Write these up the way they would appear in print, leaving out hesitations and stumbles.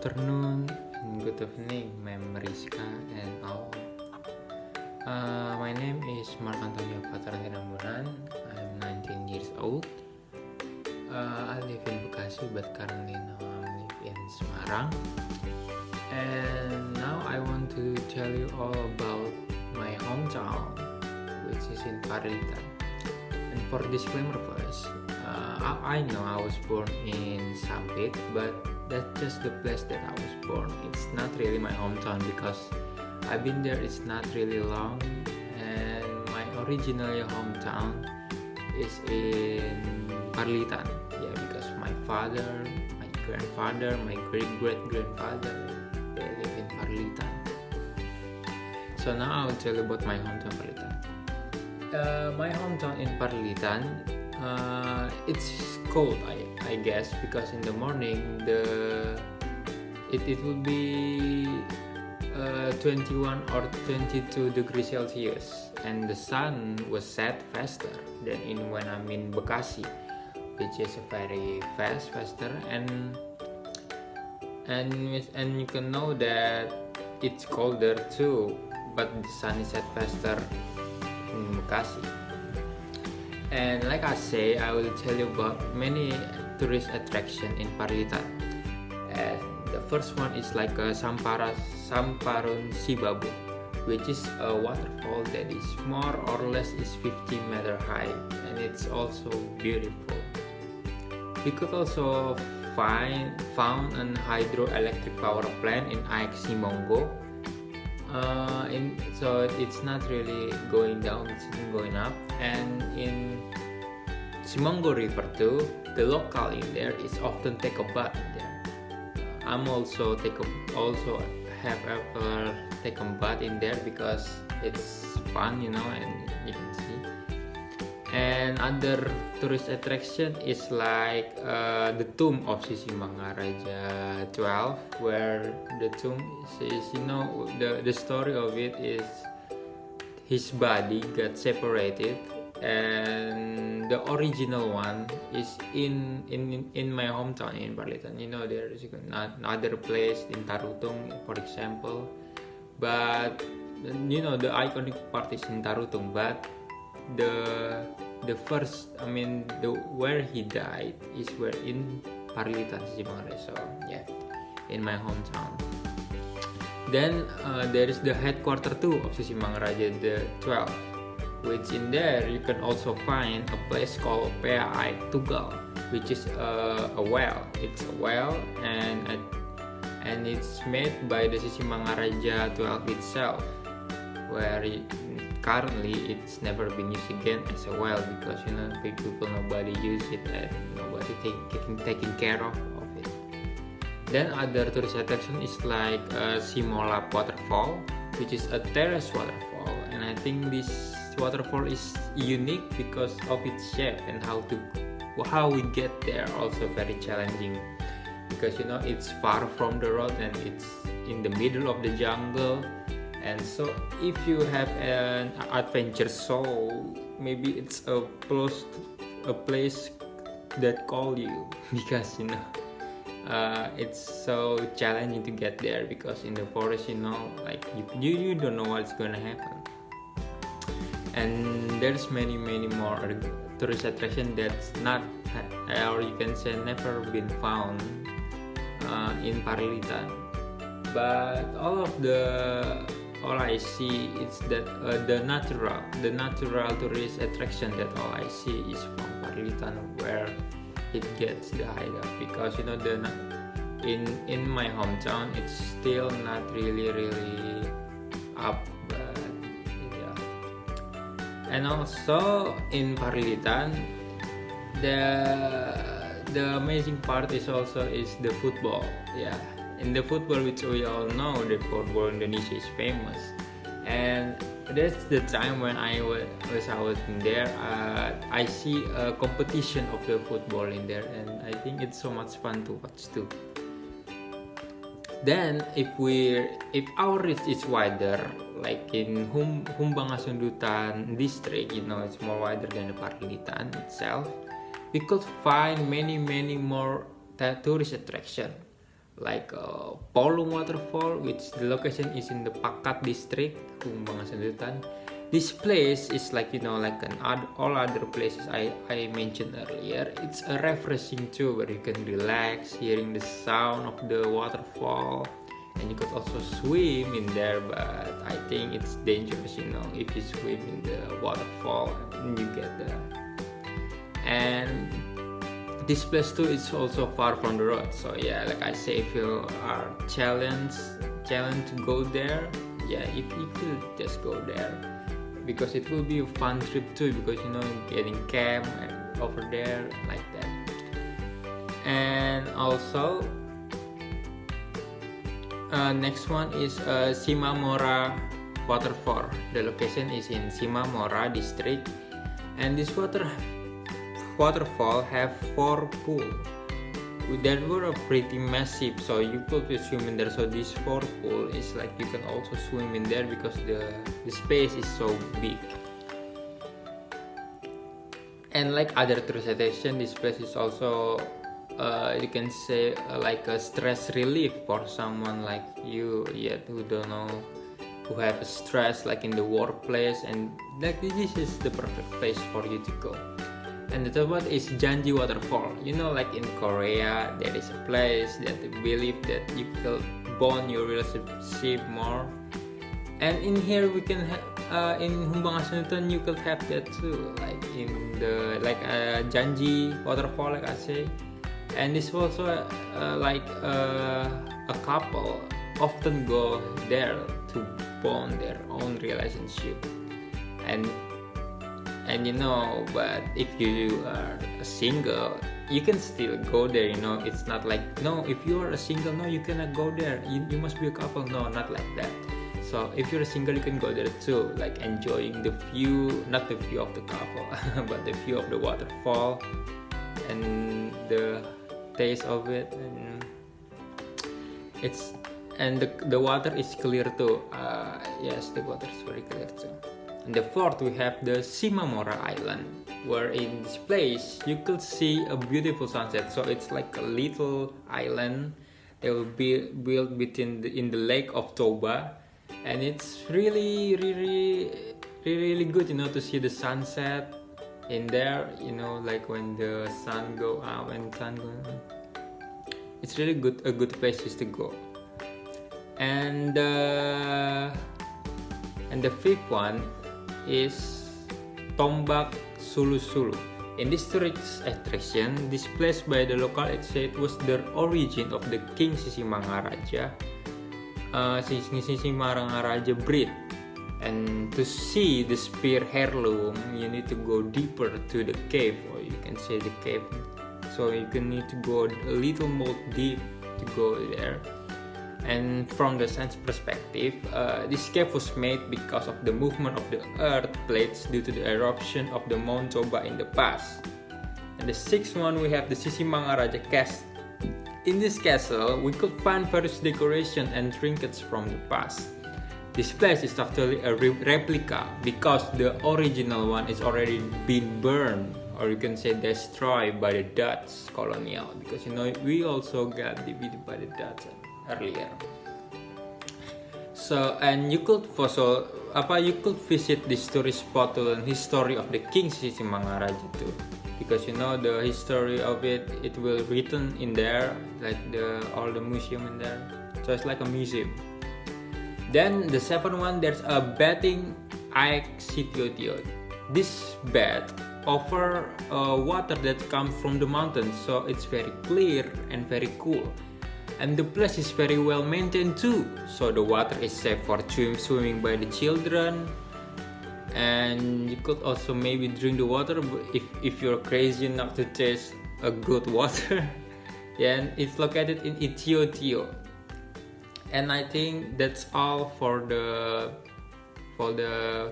afternoon and good evening, Ma'am Rizka and all. My name is Mark Antonio Patra Rambunan. I'm 19 years old. I live in Bekasi, but currently now I live in Semarang. And now I want to tell you all about my hometown, which is in Parlitan. And for disclaimer first, I know I was born in Sampit, but that's just the place that I was born. It's not really my hometown because I've been there, it's not really long. And my original hometown is in Parlitan. Yeah, because my father, my grandfather, my great-great-grandfather, they live in Parlitan. So now I will tell you about my hometown, Parlitan. My hometown in Parlitan, it's cold, I guess, because in the morning it will be 21 or 22 degrees Celsius, and the sun was set faster than when I'm in Bekasi, which is very faster, and you can know that it's colder too, but the sun is set faster in Bekasi. And like I say, I will tell you about many tourist attractions in Parlitan. And the first one is like Samparan Sibabu, which is a waterfall that is more or less is 50 meter high, and it's also beautiful. We could also found an hydroelectric power plant in Aek Simongo. So it's not really going down, it's going up. And in Simongo River too, the local in there is often take a bath in there. I'm also have ever taken bath in there because it's fun, and you can see. And other tourist attraction is like the tomb of Sisimangaraja 12, where the tomb is, the story of it is his body got separated, and the original one is in my hometown in Parlitan. There is another place in Tarutung, for example, but the iconic part is in Tarutung, but the first, where he died is where in Parlitan, Sisimangaraja. So yeah, in my hometown. Then there is the headquarters too of Sisimangaraja the 12, which in there you can also find a place called Pea Aek Tugal, which is a well. It's a well, and it's made by the Sisimangaraja 12 itself, where currently it's never been used again as a well because people, nobody use it and nobody taking care of it. Then other tourist attraction is like Simolap waterfall, which is a terrace waterfall, and I think this waterfall is unique because of its shape, and how we get there also very challenging because it's far from the road and it's in the middle of the jungle. And so if you have an adventure soul, maybe it's a place that call you because it's so challenging to get there because in the forest like you don't know what's gonna happen. And there's many more tourist attraction that's not, or you can say never been found in Parlitan. But all I see is that the natural tourist attraction that all I see is from Parlitan, where it gets the highlight because in my hometown it's still not really up, but yeah. And also in Parlitan, the amazing part is the football. Yeah. In the football, which we all know, the football Indonesia is famous, and that's the time when I was in there. I see a competition of the football in there, and I think it's so much fun to watch too. Then if our reach is wider, like in Humbangasundutan district, it's more wider than the Parlitan itself, we could find many more tourist attraction. like Polung Waterfall, which the location is in the Pakat district, Humbangan Sandutan. This place is like like all other places I mentioned earlier. It's a refreshing too, where you can relax hearing the sound of the waterfall, and you could also swim in there. But I think it's dangerous, if you swim in the waterfall and you get there. And this place too is also far from the road, so yeah, like I say, if you are challenged to go there, yeah, you could just go there, because it will be a fun trip too, because getting camp over there like that. And also next one is Simamora Waterfall. The location is in Simamora district, and this waterfall have 4 pools that were pretty massive, so you could swim in there. So this 4 pool is like you can also swim in there because the space is so big. And like other tourist attraction, this place is also you can say like a stress relief for someone like you who don't know, who have a stress like in the workplace, and like this is the perfect place for you to go. And the third one is Janji Waterfall. Like in Korea, there is a place that they believe that you can bond your relationship more. And in here we can have in Humbangan Sandutan you could have that too, like in the Janji Waterfall, like I say. And this also like a couple often go there to bond their own relationship. But if you are a single, you can still go there. It's not like, no, if you are a single, no, you cannot go there, you must be a couple. No, not like that. So if you're a single, you can go there too, like enjoying the view, not the view of the couple but the view of the waterfall and the taste of it. And the water is clear too. Yes, the water is very clear too. And the fourth, we have the Simamora Island, where in this place you could see a beautiful sunset. So it's like a little island that will be built in the lake of Toba, and it's really good, to see the sunset in there. Like when the sun go up and sun go up. It's really a good place to go. And the fifth one is Tombak Sulu Sulu. In this tourist attraction, this place by the local, it said was the origin of the King Sisimangaraja, Sisimangaraja breed. And to see the spear heirloom, you need to go deeper to the cave, or you can say the cave. So you can need to go a little more deep to go there. And from the science perspective, this cave was made because of the movement of the earth plates due to the eruption of the Mount Toba in the past. And the sixth one, we have the Sisimangaraja Castle. In this castle, we could find various decorations and trinkets from the past. This place is actually a replica because the original one is already been burned, or you can say destroyed by the Dutch colonial, because we also got defeated by the Dutch earlier. So, and you could visit this tourist spot to learn history of the King Sisimangaraja too, because the history of it will written in there, like all the museum in there. So it's like a museum. Then the seventh one, there's a bathing Aek Sitiotio. This bath offer water that comes from the mountains, so it's very clear and very cool. And the place is very well maintained too, so the water is safe for swimming by the children. And you could also maybe drink the water if you're crazy enough to taste a good water. Yeah, and it's located in Itiotio. And I think that's all for the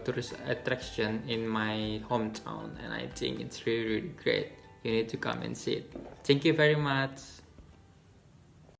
tourist attraction in my hometown, and I think it's really great. You need to come and see it. Thank you very much.